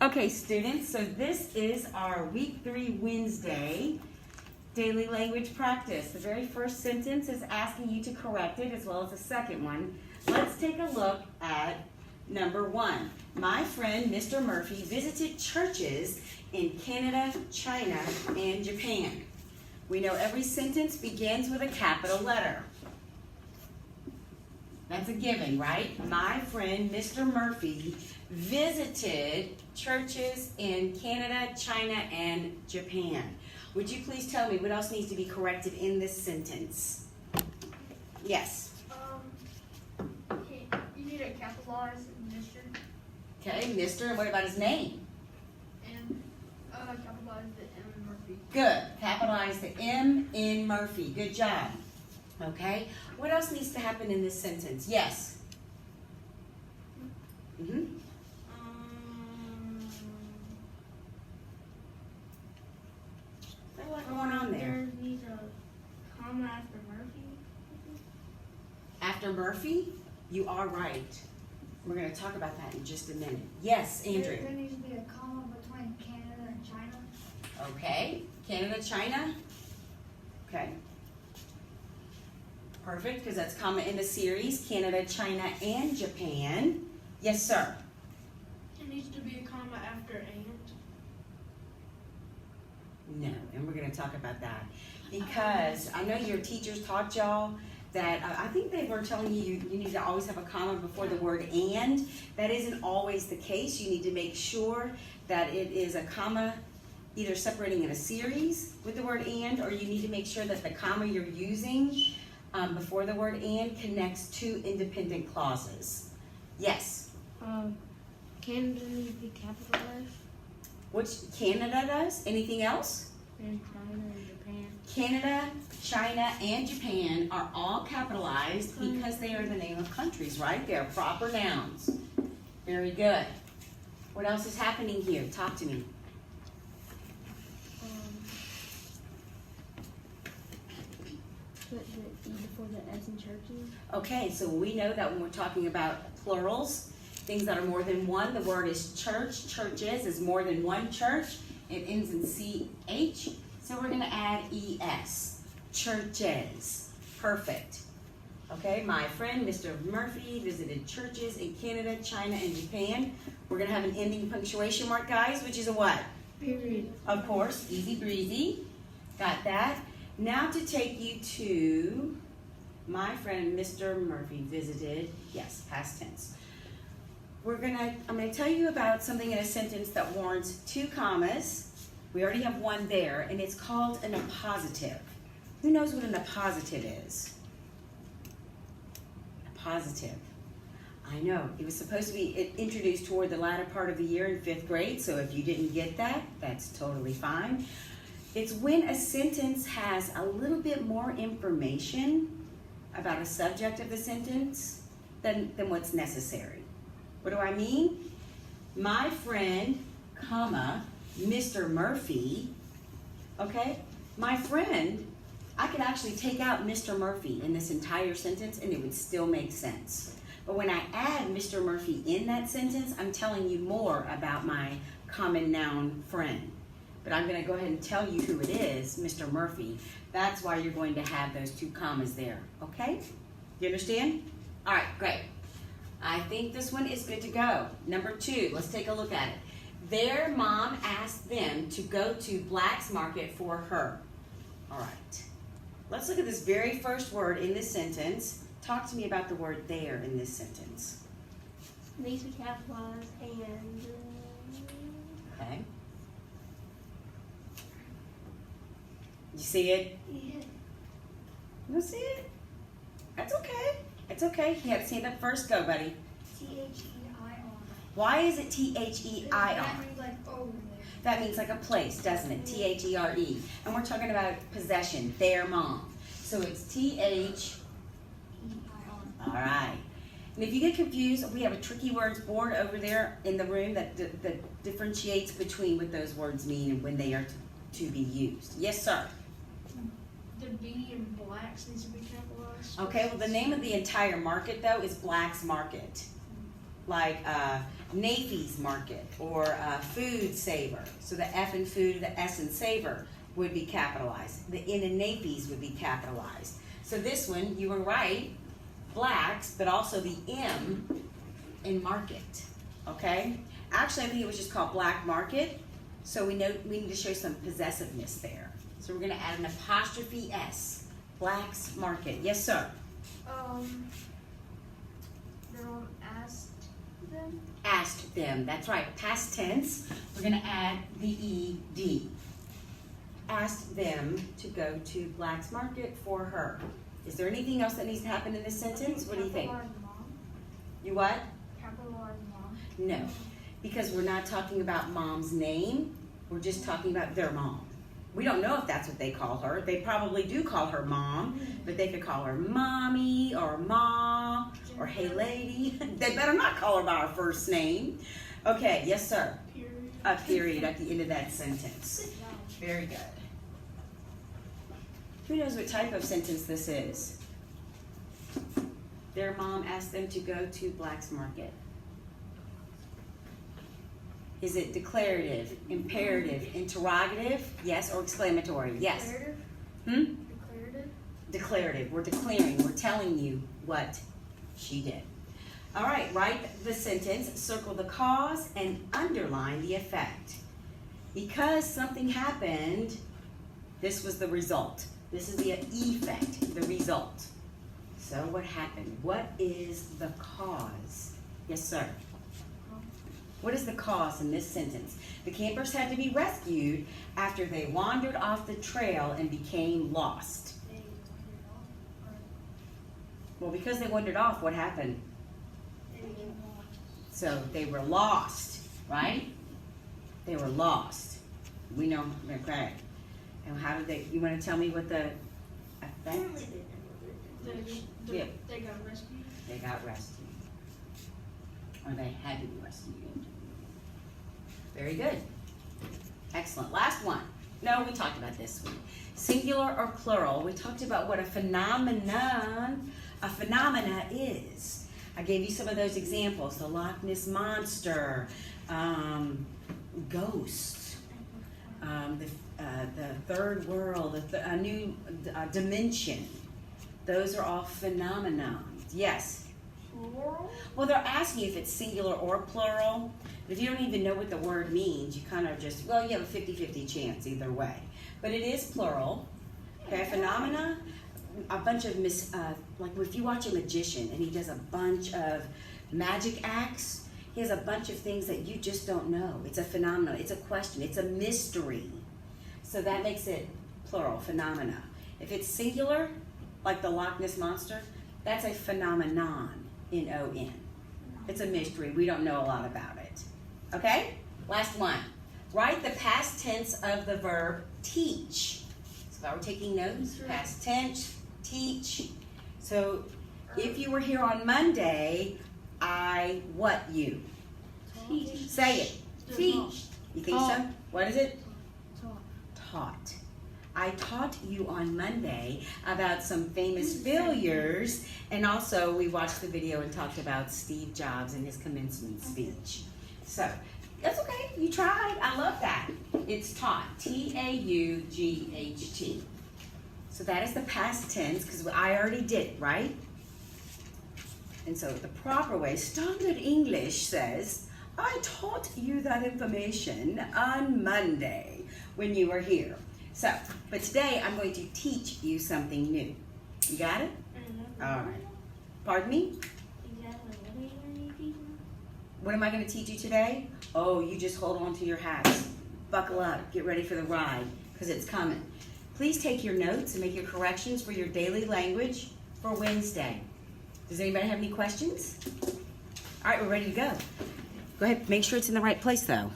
Okay, students, so this is our week 3 Wednesday daily language practice. The very first sentence is asking you to correct it, as well as the second one. Let's take a look at number 1. My friend Mr. Murphy visited churches in Canada, China, and Japan. We know every sentence begins with a capital letter. That's a given, right? My friend Mr. Murphy visited churches in Canada, China, and Japan. Would you please tell me what else needs to be corrected in this sentence? Yes. You need to capitalize Mr. Okay, Mr. And what about his name? And capitalize the M in Murphy. Good. Capitalize the M in Murphy. Good job. Okay. What else needs to happen in this sentence? Yes. What's going on there? There needs a comma after Murphy. After Murphy? You are right. We're going to talk about that in just a minute. Yes, Andrew. There needs to be a comma between Canada and China. Okay. Canada, China. Okay. Perfect, because that's comma in the series. Canada, China, and Japan. Yes, sir. It needs to be a comma after and. No, and we're going to talk about that. Because I know your teachers taught y'all that, I think they were telling you you need to always have a comma before the word and. That isn't always the case. You need to make sure that it is a comma either separating in a series with the word and, or you need to make sure that the comma you're using before the word and connects two independent clauses. Yes? Canada needs to be capitalized. Which Canada does? Anything else? And China and Japan. Canada, China, and Japan are all capitalized because they are the name of countries, right? They are proper nouns. Very good. What else is happening here? Talk to me. Put the E before the S in churches. Okay, so we know that when we're talking about plurals, things that are more than one, the word is church. Churches is more than one church. It ends in CH, so we're going to add ES. Churches. Perfect. Okay, my friend Mr. Murphy visited churches in Canada, China, and Japan. We're going to have an ending punctuation mark, guys, which is a what? Period. Of course, easy breezy. Got that. Now to take you to my friend Mr. Murphy visited, yes, past tense. I'm gonna tell you about something in a sentence that warrants 2 commas. We already have one there, and it's called an appositive. Who knows what an appositive is? Appositive. I know, it was supposed to be introduced toward the latter part of the year in 5th grade, so if you didn't get that, that's totally fine. It's when a sentence has a little bit more information about a subject of the sentence than what's necessary. What do I mean? My friend, comma, Mr. Murphy, okay? My friend, I could actually take out Mr. Murphy in this entire sentence and it would still make sense. But when I add Mr. Murphy in that sentence, I'm telling you more about my common noun friend. But I'm going to go ahead and tell you who it is, Mr. Murphy. That's why you're going to have those 2 commas there, okay? You understand? All right, great. I think this one is good to go. Number 2, let's take a look at it. Their mom asked them to go to Black's Market for her. All right. Let's look at this very first word in this sentence. Talk to me about the word there in this sentence. Needs to be capitalized and. Okay. You see it? Yeah. You don't see it? That's okay. It's okay. You have to stand up first. Go, buddy. T-H-E-I-R. Why is it T-H-E-I-R? That means like over there. That means like a place, doesn't it? T-H-E-R-E. And we're talking about possession, their mom. So it's T-H. E-I-R. All right. And if you get confused, we have a tricky words board over there in the room that differentiates between what those words mean and when they are to be used. Yes, sir. The B in Blacks needs to be capitalized. Okay, well the name of the entire market though is Black's Market. like Naphies Market or Food Saver. So the F in food, the S in savor would be capitalized. The N in Naphies would be capitalized. So this one, you were right, blacks, but also the M in market, okay? Actually, I think it was just called black market, so we need to show some possessiveness there. So we're gonna add an apostrophe S, blacks market. Yes, sir? Their mom asked them. Asked them, that's right, past tense. We're gonna add the ED. Asked them to go to Black's Market for her. Is there anything else that needs to happen in this sentence? What do you think? Capitalized mom. You what? Capitalized mom. No, because we're not talking about mom's name. We're just talking about their mom. We don't know if that's what they call her. They probably do call her mom, but they could call her mommy or ma or hey lady. They better not call her by her first name. Okay, yes sir. Period. A period at the end of that sentence. Very good. Who knows what type of sentence this is? Their mom asked them to go to Black's Market. Is it declarative, imperative, interrogative, yes, or exclamatory? Yes. Declarative. Hmm? Declarative. Declarative. We're declaring, we're telling you what she did. All right, write the sentence, circle the cause, and underline the effect. Because something happened, this was the result. This is the effect, the result. So what happened? What is the cause? Yes, sir. What is the cause in this sentence? The campers had to be rescued after they wandered off the trail and became lost. Well, because they wandered off, what happened? So they were lost, right? They were lost. We know, okay. And how did they, you want to tell me what the effect? Yeah. They got rescued. They got rescued. Or they had to be rescued. Very good. Excellent. Last one. No, we talked about this one. Singular or plural. We talked about what a phenomena is. I gave you some of those examples. The Loch Ness Monster, ghosts, the third world, a new dimension. Those are all phenomena. Yes. Plural. Well, they're asking if it's singular or plural. If you don't even know what the word means, you kind of just, well, you have a 50-50 chance either way. But it is plural. Okay, phenomena, a bunch of, like if you watch a magician and he does a bunch of magic acts, he has a bunch of things that you just don't know. It's a phenomenon, it's a question, it's a mystery. So that makes it plural, phenomena. If it's singular, like the Loch Ness Monster, that's a phenomenon, N-O-N. It's a mystery, we don't know a lot about it. Okay, last one. Write the past tense of the verb teach. So if I were taking notes, past tense, teach. So if you were here on Monday, I what you? Teach. Say it. Teach. You think so? What is it? Taught. Taught. I taught you on Monday about some famous failures, and also we watched the video and talked about Steve Jobs and his commencement speech. So, that's okay, you tried, I love that. It's taught, T-A-U-G-H-T. So that is the past tense, because I already did it, right? And so the proper way, standard English says, I taught you that information on Monday when you were here. So, but today I'm going to teach you something new. You got it? All right. Pardon me? Exactly. What are you going to teach me? What am I going to teach you today? Oh, you just hold on to your hats. Buckle up. Get ready for the ride, because it's coming. Please take your notes and make your corrections for your daily language for Wednesday. Does anybody have any questions? All right, we're ready to go. Go ahead. Make sure it's in the right place, though.